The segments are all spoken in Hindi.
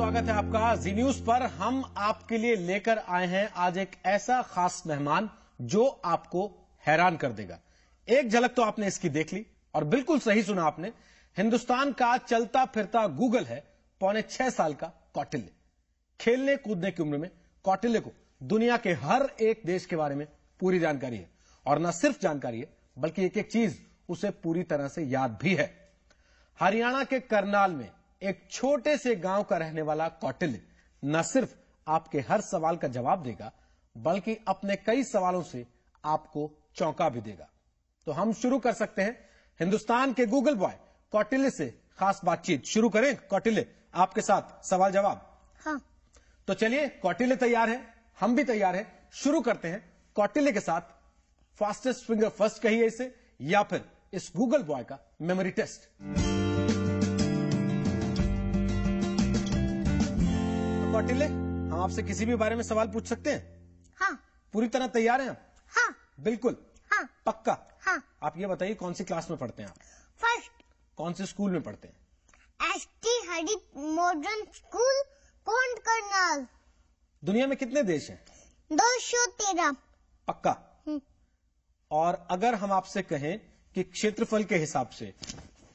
स्वागत है आपका जी न्यूज पर। हम आपके लिए लेकर आए हैं आज एक ऐसा खास मेहमान जो आपको हैरान कर देगा। एक झलक तो आपने इसकी देख ली और बिल्कुल सही सुना आपने। हिंदुस्तान का चलता फिरता गूगल है 6.25 साल का कौटिल्य। खेलने कूदने की उम्र में कौटिल्य को दुनिया के हर एक देश के बारे में पूरी जानकारी है और न सिर्फ जानकारी है बल्कि एक एक चीज उसे पूरी तरह से याद भी है। हरियाणा के करनाल में एक छोटे से गांव का रहने वाला कौटिल्य न सिर्फ आपके हर सवाल का जवाब देगा बल्कि अपने कई सवालों से आपको चौंका भी देगा। तो हम शुरू कर सकते हैं हिंदुस्तान के गूगल बॉय कौटिल्य से खास बातचीत। शुरू करें कौटिल्य, आपके साथ सवाल जवाब। हाँ। तो चलिए, कौटिल्य तैयार है, हम भी तैयार हैं। शुरू करते हैं कौटिल्य के साथ फास्टेस्ट फिंगर फर्स्ट कहिए इसे, या फिर इस गूगल बॉय का मेमोरी टेस्ट। कौटिल्य, हम आपसे किसी भी बारे में सवाल पूछ सकते हैं? हाँ। पूरी तरह तैयार हैं आप? हाँ। बिल्कुल? हाँ। पक्का? हाँ। आप ये बताइए कौन सी क्लास में पढ़ते हैं आप? फर्स्ट। कौन से स्कूल में पढ़ते हैं? एसटी हरी मॉडर्न स्कूल, कोंड करनाल। दुनिया में कितने देश हैं? 213। पक्का? और अगर हम आपसे कहें कि क्षेत्रफल के हिसाब से,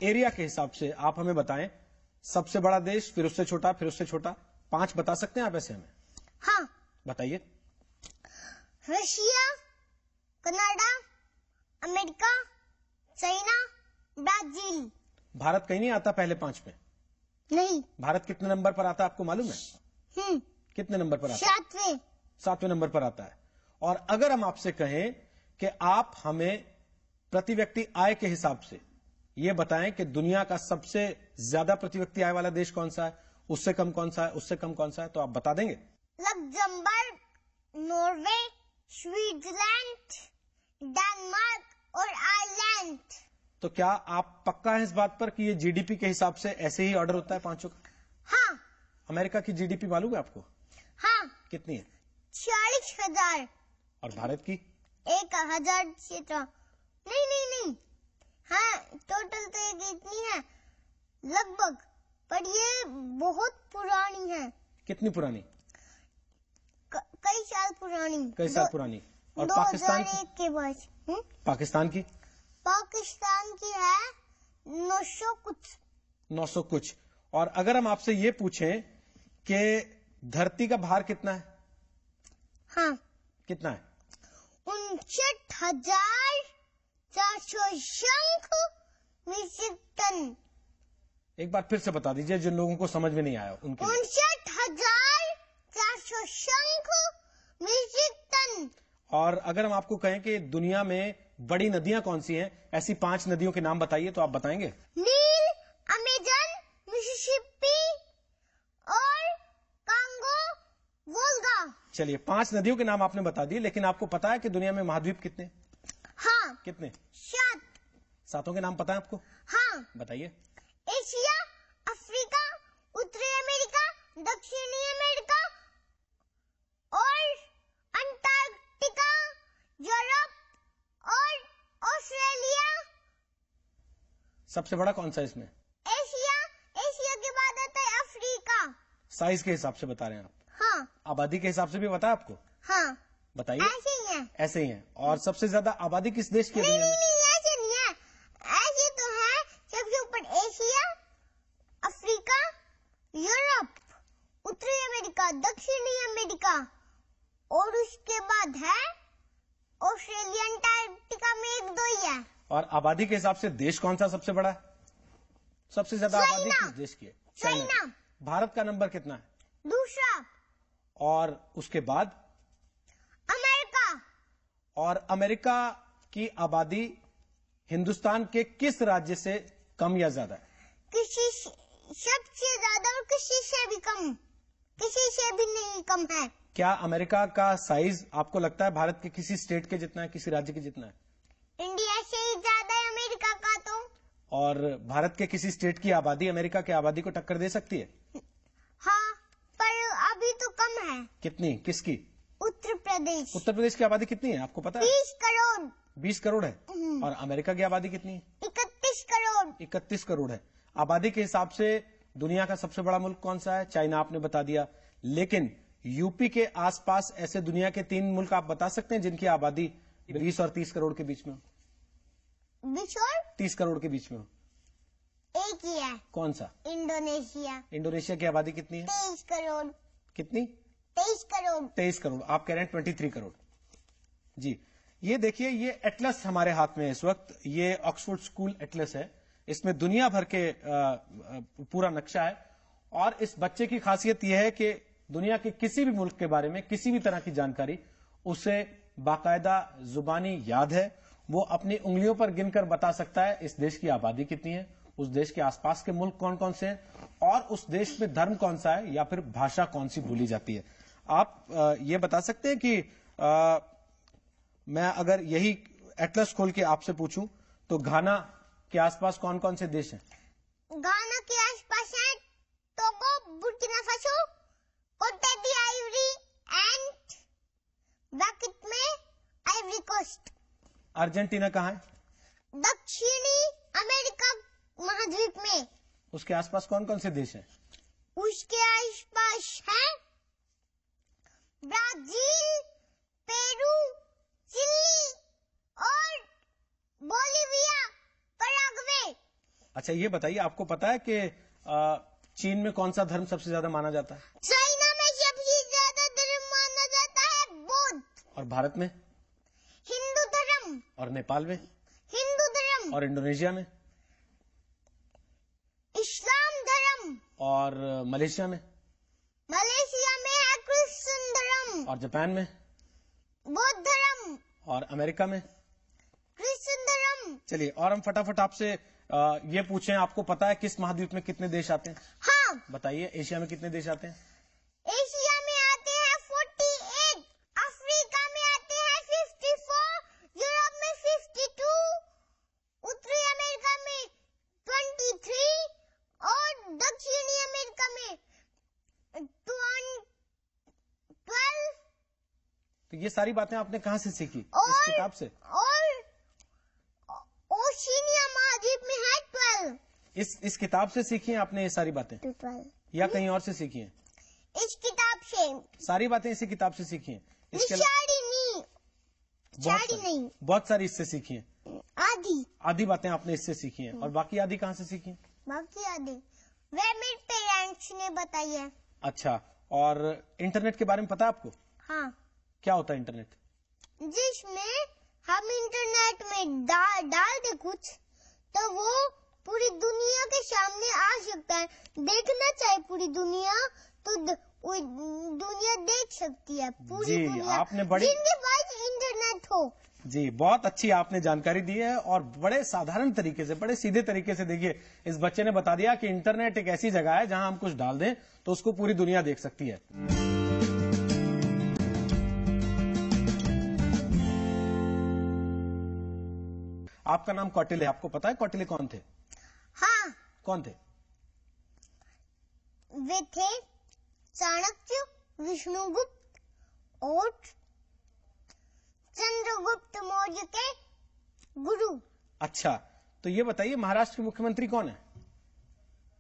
एरिया के हिसाब से आप हमें बताएं सबसे बड़ा देश, फिर उससे छोटा, फिर उससे छोटा, 5 बता सकते हैं आप ऐसे हमें? हाँ। बताइए। Russia, Canada, America, China, Brazil. Bharat कहीं नहीं आता पहले 5 में? नहीं। भारत कितने नंबर पर आता है आपको मालूम है? कितने नंबर पर आता है? 7वें। 7वें नंबर पर आता है। और अगर हम आपसे कहें कि आप हमें प्रति व्यक्ति आय के हिसाब से यह बताएं कि दुनिया का सबसे ज्यादा प्रति व्यक्ति आय वाला देश कौन सा है, उससे कम कौन सा है, उससे कम कौन सा है, तो आप बता देंगे? लग्जमबर्ग, नॉर्वे, स्विट्जरलैंड, डेनमार्क और आयरलैंड। तो क्या आप पक्का है इस बात पर कि ये जीडीपी के हिसाब से ऐसे ही ऑर्डर होता है 5 का? हाँ। अमेरिका की जीडीपी मालूम है आपको? हाँ। कितनी है? 46,000। और भारत की? 1,000 से तो नहीं। हाँ, टोटल तो एक इतनी है लगभग, पर ये बहुत पुरानी है। कितनी पुरानी? कई साल पुरानी। कई साल पुरानी। और पाकिस्तान की? 2001 के बाद। पाकिस्तान की? पाकिस्तान की है 900 कुछ। 900 कुछ। और अगर हम आपसे ये पूछें कि धरती का भार कितना है? हाँ। कितना है? 59,400 मीट्रिक टन। एक बार फिर से बता दीजिए जिन लोगों को समझ में नहीं आया उनके लिए। 59,400 मीट्रिक टन। और अगर हम आपको कहें कि दुनिया में बड़ी नदियां कौन सी हैं, ऐसी 5 नदियों के नाम बताइए, तो आप बताएंगे? नील, अमेजन, मिसिसिपी और कांगो, वोल्गा। चलिए, 5 नदियों के नाम आपने बता दिए, लेकिन आपको पता है कि दुनिया में महाद्वीप कितने? हाँ। कितने? 7। 7 के नाम पता है आपको? हाँ। बताइए। एशिया, अफ्रीका, उत्तरी अमेरिका, दक्षिणी अमेरिका और अंटार्कटिका, यूरोप और ऑस्ट्रेलिया। सबसे बड़ा कौन सा है इसमें? एशिया। एशिया के बाद आता है अफ्रीका। साइज के हिसाब से बता रहे हैं आप? हाँ। आबादी के हिसाब से भी पता है आपको? हाँ। बताइए। ऐसे ही है। ऐसे ही है। और सबसे ज्यादा आबादी किस देश की है दुनिया में? नहीं, ऐसे नहीं है। ऐसे तो है सबसे ऊपर एशिया, अफ्रीका, यूरोप, उत्तरी अमेरिका, दक्षिणी अमेरिका और उसके बाद है ऑस्ट्रेलिया, अंटार्कटिका में 1-2 ही है। और आबादी के हिसाब से देश कौन सा सबसे बड़ा है? सबसे ज्यादा आबादी किस देश की है? चाइना। भारत का नंबर कितना है? दूसरा। और उसके बाद? अमेरिका। और अमेरिका की आबादी हिंदुस्तान के किस राज्य से कम या ज्यादा है? किसी सबसे ज्यादा और किसी से भी कम, किसी से भी नहीं कम है। क्या अमेरिका का साइज आपको लगता है भारत के किसी स्टेट के जितना है, किसी राज्य के जितना है? इंडिया से ही ज्यादा है अमेरिका का तो। और भारत के किसी स्टेट की आबादी अमेरिका की आबादी को टक्कर दे सकती है? हाँ, पर अभी तो कम है। कितनी? किसकी? उत्तर प्रदेश। उत्तर प्रदेश की आबादी कितनी है आपको पता है? 20 करोड़। 20 करोड़ है। और अमेरिका की आबादी कितनी है? 31 करोड़। 31 करोड़ है। आबादी के हिसाब से दुनिया का सबसे बड़ा मुल्क कौन सा है? चाइना आपने बता दिया। लेकिन यूपी के आसपास ऐसे दुनिया के 3 मुल्क आप बता सकते हैं जिनकी आबादी 20 और 30 करोड़ के बीच में हो? 20 और 30 करोड़ के बीच में हो? एक ही है। कौन सा? इंडोनेशिया। इंडोनेशिया की आबादी कितनी है? 23 करोड़। कितनी? 23 करोड़। 23 करोड़। आप कह रहे हैं 23 करोड़। जी, ये देखिए, ये एटलस हमारे हाथ में है इस वक्त। ये ऑक्सफोर्ड स्कूल एटलस है। इसमें दुनिया भर के पूरा नक्शा है। और इस बच्चे की खासियत यह है कि दुनिया के किसी भी मुल्क के बारे में किसी भी तरह की जानकारी उसे बाकायदा जुबानी याद है। वो अपनी उंगलियों पर गिनकर बता सकता है इस देश की आबादी कितनी है, उस देश के आसपास के मुल्क कौन कौन से हैं, और उस देश में धर्म कौन सा है या फिर भाषा कौन सी बोली जाती है। आप ये बता सकते हैं कि मैं अगर यही एटलस खोल के आपसे पूछूं तो घाना के आसपास कौन कौन से देश हैं? गाना के आसपास है टोगो, बुर्किना फासो, कोटे दी आइवरी एंड ब्रैकेट में आइवरी कोस्ट। अर्जेंटीना कहाँ है? दक्षिणी अमेरिका महाद्वीप में। उसके आसपास कौन कौन से देश हैं? उसके आसपास है ब्राजील, पेरू, चिली और बोलिविया, पराग्वे। अच्छा, ये बताइए, आपको पता है कि चीन में कौन सा धर्म सबसे ज्यादा माना जाता है? चाइना में सबसे ज्यादा धर्म माना जाता है बौद्ध। और भारत में? हिंदू धर्म। और नेपाल में? हिंदू धर्म। और इंडोनेशिया में? इस्लाम धर्म। और मलेशिया में? मलेशिया में है क्रिश्चियन धर्म। और जापान में? बौद्ध धर्म। और अमेरिका में? क्रिश्चियन धर्म। चलिए, और हम फटाफट आपसे ये पूछें, आपको पता है किस महाद्वीप में कितने देश आते हैं? हाँ, बताइए, एशिया में कितने देश आते हैं? एशिया में आते हैं 48, अफ्रीका में आते हैं 54, यूरोप में 52, उत्तरी अमेरिका में 23 और दक्षिणी अमेरिका में 12। तो ये सारी बातें आपने कहाँ से सीखी? और इस किताब से? और ओशिनिया महाद्वीप में है 12। इस किताब से सीखी हैं आपने ये सारी बातें, 12 या कहीं और से सीखी हैं? इस किताब से। सारी बातें इसी किताब से सीखी हैं? बहुत सारी इससे सीखी हैं। आधी बातें आपने इससे सीखी हैं, और बाकी आधी कहाँ से सीखी हैं? बाकी आधी वे मेरे पेरेंट्स ने बताई है। अच्छा, और इंटरनेट के बारे में पता है आपको? हाँ। क्या होता है इंटरनेट? जिसमें हम इंटरनेट में डाल दे कुछ तो वो पूरी दुनिया के सामने आ सकता है। देखना चाहे पूरी दुनिया तो दुनिया देख सकती है, पूरी दुनिया। आपने बड़ी जिनके पास इंटरनेट हो। जी, बहुत अच्छी आपने जानकारी दी है, और बड़े साधारण तरीके से, बड़े सीधे तरीके से देखिए, इस बच्चे ने बता दिया कि इंटरनेट एक ऐसी जगह है जहां हम कुछ डाल दें तो उसको पूरी दुनिया देख सकती है। आपका नाम कौटिल्य है, आपको पता है कौटिल्य कौन थे? हाँ। कौन थे? वे थे चाणक्य, विष्णुगुप्त और चंद्रगुप्त मौर्य के गुरु। अच्छा, तो ये बताइए, महाराष्ट्र के मुख्यमंत्री कौन है?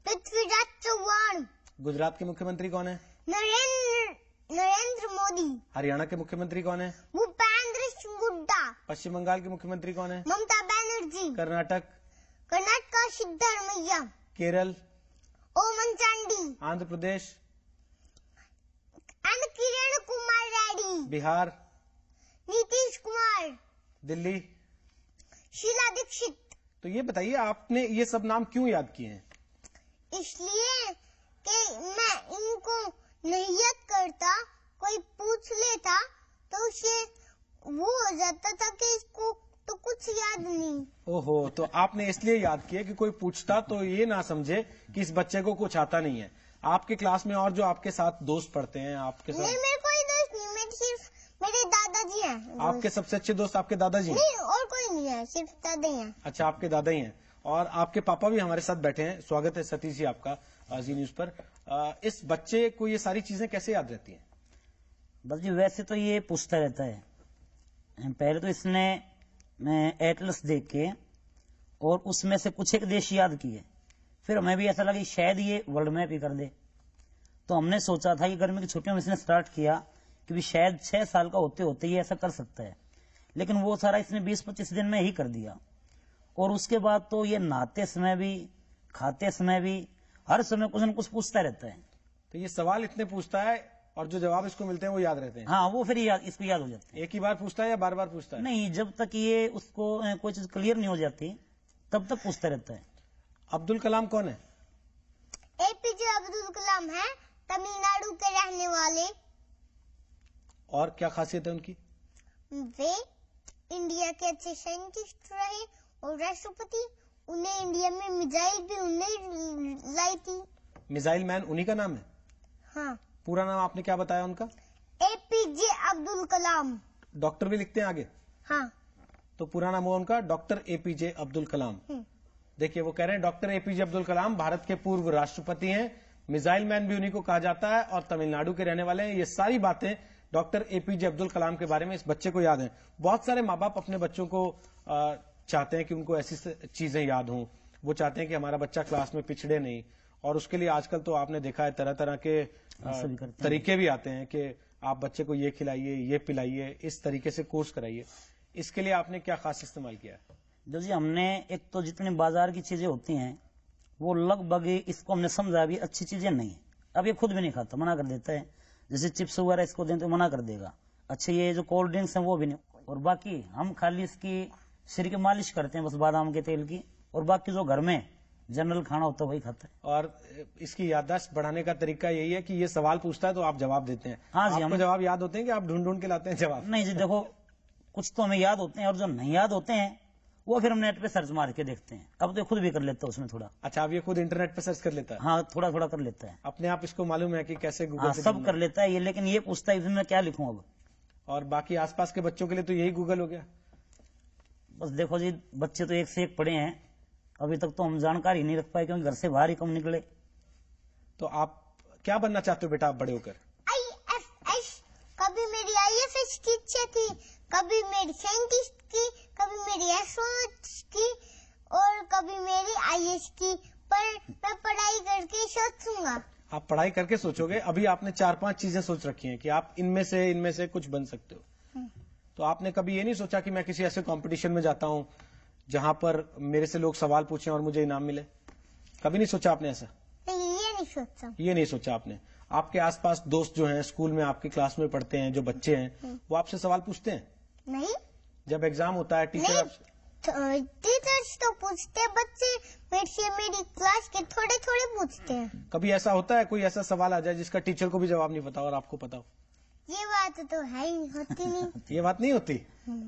पृथ्वीराज चौहान। गुजरात के मुख्यमंत्री कौन है? नरेंद्र मोदी। हरियाणा के मुख्यमंत्री कौन है? भूपेंद्र सिंह हुड्डा। पश्चिम बंगाल के मुख्यमंत्री कौन है? ममता बनर्जी। कर्नाटक का सिद्धरामैया। केरल? ओमन चांडी। आंध्र प्रदेश? किरण कुमार रेड्डी। बिहार? नीतीश कुमार। दिल्ली? शीला दीक्षित। तो ये बताइए, आपने ये सब नाम क्यों याद किए हैं? इसलिए कि मैं इनको नहीं याद करता, कोई पूछ लेता तो उसे वो हो जाता था कि इसको तो कुछ याद नहीं। ओहो, तो आपने इसलिए याद किया कि कोई पूछता तो ये ना समझे कि इस बच्चे को कुछ आता नहीं है। आपके क्लास में और जो आपके साथ दोस्त पढ़ते हैं, आपके साथ? नहीं, मेरे कोई दोस्त नहीं, मेरे सिर्फ मेरे दादाजी हैं। आपके सबसे अच्छे दोस्त आपके दादाजी हैं? नहीं, और कोई नहीं है, सिर्फ दादा ही हैं। अच्छा, आपके दादा ही हैं। और आपके पापा भी हमारे साथ बैठे हैं। स्वागत है सतीश जी आपका जी न्यूज पर। इस बच्चे को ये सारी चीजें कैसे याद रहती हैं? बस जी, वैसे तो ये पूछता रहता है। पहले तो इसने एटलस देख के और उसमें से कुछ एक देश याद किए, फिर हमें भी ऐसा लगा कि शायद ये वर्ल्ड मैप ही कर दे। तो हमने सोचा था कि गर्मी की छुट्टियों में इसने स्टार्ट किया कि भी शायद 6 साल का होते होते ये ऐसा कर सकता है, लेकिन वो सारा इसने 20-25 दिन में ही कर दिया। और उसके बाद तो ये नहाते समय भी, खाते समय भी, हर समय कुछ न कुछ पूछता रहता है। तो ये सवाल इतने पूछता है और जो जवाब इसको मिलते हैं वो याद रहते हैं? हाँ, वो फिर इसको याद हो जाते हैं। एक ही बार पूछता है या बार बार पूछता है? नहीं, जब तक ये उसको कोई चीज क्लियर नहीं हो जाती तब तक पूछता रहता है। अब्दुल कलाम कौन है? एपीजे अब्दुल कलाम है, तमिलनाडु के रहने वाले। और क्या खासियत है उनकी? वे इंडिया के अच्छे साइंटिस्ट रहे और राष्ट्रपति। उन्हें इंडिया में मिसाइल भी उन्हें लाई थी। मिसाइल मैन उन्हीं का नाम है? हाँ। पूरा नाम आपने क्या बताया उनका? एपीजे अब्दुल कलाम। डॉक्टर भी लिखते हैं आगे? हाँ। तो पूरा नाम हुआ उनका डॉक्टर एपीजे अब्दुल कलाम। देखिए वो कह रहे हैं डॉक्टर एपीजे अब्दुल कलाम भारत के पूर्व राष्ट्रपति हैं, मिसाइल मैन भी उन्हीं को कहा जाता है और तमिलनाडु के रहने वाले हैं। ये सारी बातें डॉक्टर एपीजे अब्दुल कलाम के बारे में इस बच्चे को याद है। बहुत सारे माँ बाप अपने बच्चों को चाहते हैं कि उनको ऐसी चीजें याद हों। वो चाहते हैं कि हमारा बच्चा क्लास में पिछड़े नहीं, और उसके लिए आजकल तो आपने देखा है तरह तरह के तरीके भी आते हैं कि आप बच्चे को ये खिलाइए, ये पिलाइए, इस तरीके से कोर्स कराइए। इसके लिए आपने क्या खास इस्तेमाल किया है? जो जी हमने एक तो जितनी बाजार की चीजें होती हैं वो लगभग इसको हमने समझा भी अच्छी चीजें नहीं है। अब ये खुद भी नहीं खाता, मना कर देता है। जैसे चिप्स वगैरह इसको दें तो मना कर देगा। अच्छा, ये जो कोल्ड ड्रिंक्स हैं वो भी नहीं। और बाकी हम खाली इसकी सिर की मालिश करते हैं बस बादाम के तेल की, और बाकी जो घर में जनरल खाना होता है वही खाता है। और इसकी याददाश्त बढ़ाने का तरीका यही है कि ये सवाल पूछता है तो आप जवाब देते हैं? हाँ जी, आपको जवाब याद होते हैं कि आप ढूंढ ढूंढ के लाते हैं जवाब? नहीं जी, देखो कुछ तो हमें याद होते हैं और जो नहीं याद होते हैं वो फिर हम नेट पे सर्च मार के देखते हैं। अब तो खुद भी कर लेता है उसमें थोड़ा। अच्छा, अब ये खुद इंटरनेट पे सर्च कर लेता है? हाँ, थोड़ा थोड़ा कर लेता है अपने आप इसको मालूम है कि कैसे गूगल से सब कर लेता है ये, लेकिन ये पूछता है इसमें क्या लिखूं अब। और बाकी आसपास के बच्चों के लिए तो यही गूगल हो गया। बस देखो जी, बच्चे तो एक से एक पढ़े हैं, अभी तक तो हम जानकारी नहीं रख पाए क्योंकि घर से बाहर ही कम निकले। तो आप क्या बनना चाहते हो बेटा आप बड़े होकर? IFS। कभी मेरी IFS की इच्छा थी, कभी मेरी साइंटिस्ट की, कभी मेरी एस्ट्रोनॉट की और कभी मेरी IAS की। पर मैं पढ़ाई करके सोचूंगा। आप पढ़ाई करके सोचोगे? अभी आपने 4-5 चीजें सोच रखी हैं कि आप इनमें से कुछ बन सकते हो। तो आपने कभी ये नहीं सोचा कि मैं किसी ऐसे कंपटीशन में जाता हूं जहां पर मेरे से लोग सवाल पूछें और मुझे इनाम मिले? कभी नहीं सोचा आपने ऐसा? नहीं, ये नहीं सोचा। ये नहीं सोचा आपने? आपके आसपास दोस्त जो हैं, स्कूल में आपकी क्लास में पढ़ते हैं जो बच्चे हैं, वो आपसे सवाल पूछते हैं? नहीं। जब एग्जाम होता है टीचर टीचर्स तो पूछते, बच्चे मेरी क्लास के थोड़े थोड़े पूछते हैं। कभी ऐसा होता है कोई ऐसा सवाल आ जाए जिसका टीचर को भी जवाब नहीं पता और आपको पता हो? ये बात तो है ही, होती नहीं। ये बात नहीं होती?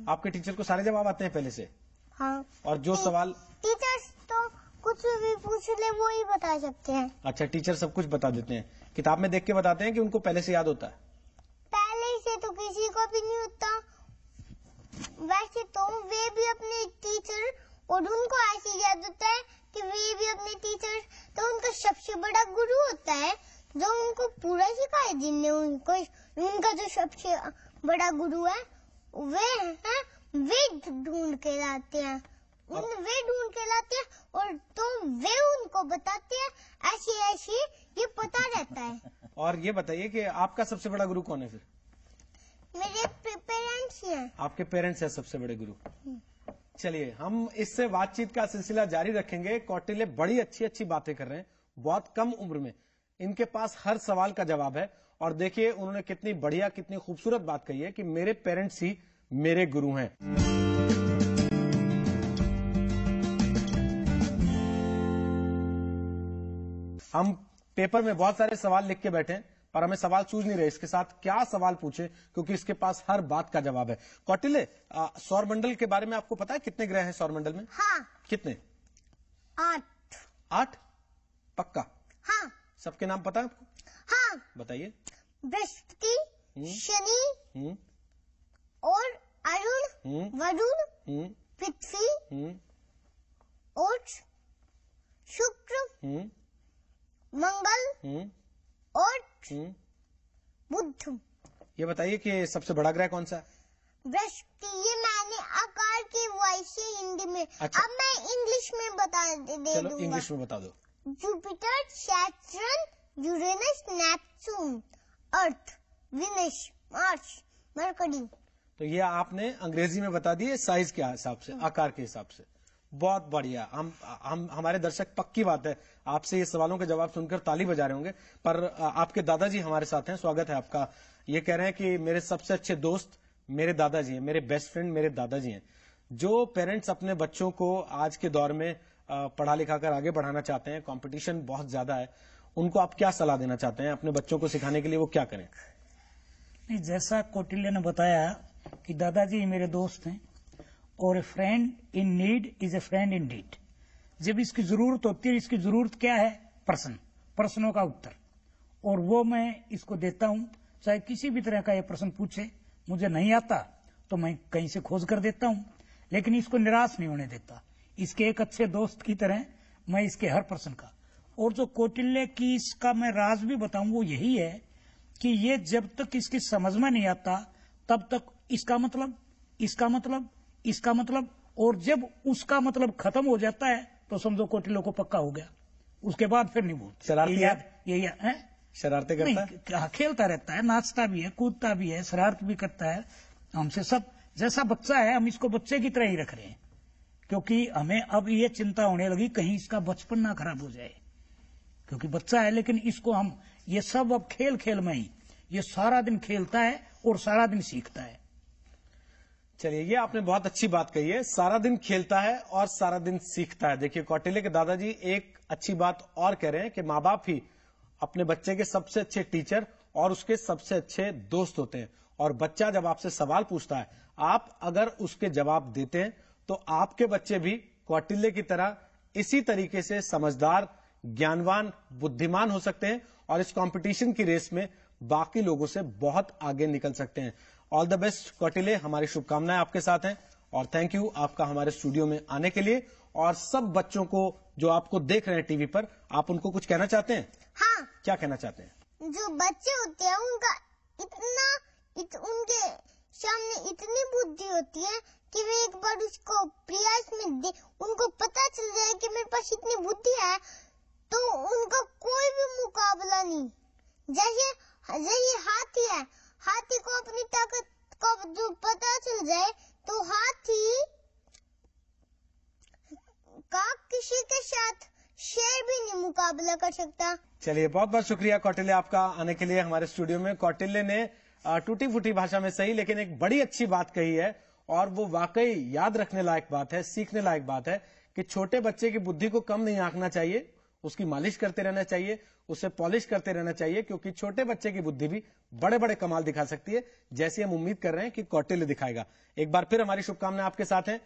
आपके टीचर को सारे जवाब आते हैं पहले से? हाँ। और जो सवाल टीचर्स तो कुछ भी पूछ ले वो ही बता सकते हैं। अच्छा, टीचर सब कुछ बता देते हैं, किताब में देख के बताते हैं कि उनको पहले से याद होता है? पहले से तो किसी को भी नहीं होता। वैसे तो वे भी अपने टीचर, और उनको ऐसे याद होता है कि वे भी अपने टीचर, तो उनका सबसे बड़ा गुरु होता है जो उनको पूरा सिखाए, जिनने उनका जो सबसे बड़ा गुरु है वे ढूंढ के लाते हैं। वे ढूंढ के लाते हैं और तो वे उनको बताते हैं ऐसे ये पता रहता है। और ये बताइए कि आपका सबसे बड़ा गुरु कौन है फिर? मेरे पेरेंट्स हैं। आपके पेरेंट्स हैं सबसे बड़े गुरु? चलिए हम इससे बातचीत का सिलसिला जारी रखेंगे। कौटिल्य बड़ी अच्छी अच्छी बातें कर रहे हैं, बहुत कम उम्र में इनके पास हर सवाल का जवाब है। और देखिए उन्होंने कितनी बढ़िया, कितनी खूबसूरत बात कही है कि मेरे पेरेंट्स ही मेरे गुरु हैं। हम पेपर में बहुत सारे सवाल लिख के बैठे हैं पर हमें सवाल सूझ नहीं रहे इसके साथ क्या सवाल पूछे, क्योंकि इसके पास हर बात का जवाब है। कौटिल्य, सौरमंडल के बारे में आपको पता है कितने ग्रह हैं सौरमंडल में? हाँ। कितने? 8। 8? पक्का? हाँ। सबके नाम पता है आपको? हाँ। बताइए। बृहस्पति, शनि और अरुण, वरुण, पृथ्वी और शुक्र, मंगल और बुध। ये बताइए कि सबसे बड़ा ग्रह कौन सा है? बृहस्पति। ये मैंने आकार की वॉइस से हिंदी में। अच्छा। अब मैं इंग्लिश में बता दे चलो दूंगा। इंग्लिश में बता दो। जुपिटर, सैटर्न, यूरेनस, नेपच्यून, अर्थ, वीनस, मार्स, मरकरी। तो ये आपने अंग्रेजी में बता दिए साइज के हिसाब से, आकार के हिसाब से। बहुत बढ़िया। हम हमारे दर्शक, पक्की बात है, आपसे ये सवालों के जवाब सुनकर ताली बजा रहे होंगे। पर आपके दादाजी हमारे साथ हैं, स्वागत है आपका। ये कह रहे हैं कि मेरे सबसे अच्छे दोस्त मेरे दादाजी हैं, मेरे बेस्ट फ्रेंड मेरे दादाजी हैं। जो पेरेंट्स अपने बच्चों को आज के दौर में पढ़ा लिखा कर आगे बढ़ाना चाहते हैं, कंपटीशन बहुत ज्यादा है, उनको आप क्या सलाह देना चाहते हैं? अपने बच्चों को सिखाने के लिए वो क्या करें? नहीं, जैसा कौटिल्य ने बताया कि दादाजी मेरे दोस्त हैं और a friend in need is a friend indeed. जब इसकी जरूरत होती है, इसकी जरूरत क्या है? प्रश्नों का उत्तर, और वो मैं इसको देता हूं। चाहे किसी भी तरह का ये प्रश्न पूछे, मुझे नहीं आता तो मैं कहीं से खोज कर देता हूं, लेकिन इसको निराश नहीं होने देता। इसके एक अच्छे दोस्त की तरह मैं इसके हर प्रश्न का, और जो कौटिल्य की इसका मैं राज भी बताऊं वो यही है कि ये जब तक इसकी समझ में नहीं आता तब तक इसका मतलब, इसका मतलब, इसका मतलब, और जब उसका मतलब खत्म हो जाता है तो समझो कौटिल्य को पक्का हो गया। उसके बाद फिर नहीं बोलता। शरारती है, शरारतें करता है, खेलता रहता है, नाचता भी है, कूदता भी है, शरारत भी करता है हमसे। सब जैसा बच्चा है, हम इसको बच्चे की तरह ही रख रहे हैं, क्योंकि हमें अब ये चिंता होने लगी कहीं इसका बचपन ना खराब हो जाए, क्योंकि बच्चा है। लेकिन इसको हम ये सब अब खेल खेल में ही, ये सारा दिन खेलता है और सारा दिन सीखता है। चलिए, ये आपने बहुत अच्छी बात कही है, सारा दिन खेलता है और सारा दिन सीखता है। देखिए, कौटिल्य के दादाजी एक अच्छी बात और कह रहे हैं कि माँ बाप ही अपने बच्चे के सबसे अच्छे टीचर और उसके सबसे अच्छे दोस्त होते हैं। और बच्चा जब आपसे सवाल पूछता है, आप अगर उसके जवाब देते हैं तो आपके बच्चे भी कौटिल्य की तरह इसी तरीके से समझदार, ज्ञानवान, बुद्धिमान हो सकते हैं और इस कंपटीशन की रेस में बाकी लोगों से बहुत आगे निकल सकते हैं। ऑल द बेस्ट कौटिल्य, हमारी शुभकामनाएं आपके साथ हैं और थैंक यू आपका हमारे स्टूडियो में आने के लिए। और सब बच्चों को जो आपको देख रहे हैं टीवी पर, आप उनको कुछ कहना चाहते हैं? हाँ, क्या कहना चाहते हैं? जो बच्चे होते हैं उनका उनके सामने इतनी बुद्धि होती है कि वे एक बार उसको प्रयास में दे, उनको पता चल जाए कि मेरे पास इतनी बुद्धि है तो उनका कोई भी मुकाबला नहीं। जैसे हाथी है, हाथी को अपनी ताकत का जो पता चल जाए तो हाथी का किसी के साथ शेर भी नहीं मुकाबला कर सकता। चलिए, बहुत बहुत शुक्रिया कौटिल्य आपका आने के लिए हमारे स्टूडियो में। कौटिल्य ने टूटी फूटी भाषा में सही, लेकिन एक बड़ी अच्छी बात कही है और वो वाकई याद रखने लायक बात है, सीखने लायक बात है कि छोटे बच्चे की बुद्धि को कम नहीं आंकना चाहिए, उसकी मालिश करते रहना चाहिए, उसे पॉलिश करते रहना चाहिए, क्योंकि छोटे बच्चे की बुद्धि भी बड़े बड़े कमाल दिखा सकती है, जैसे हम उम्मीद कर रहे हैं कि कौटिल्य दिखाएगा। एक बार फिर हमारी शुभकामनाएं आपके साथ हैं।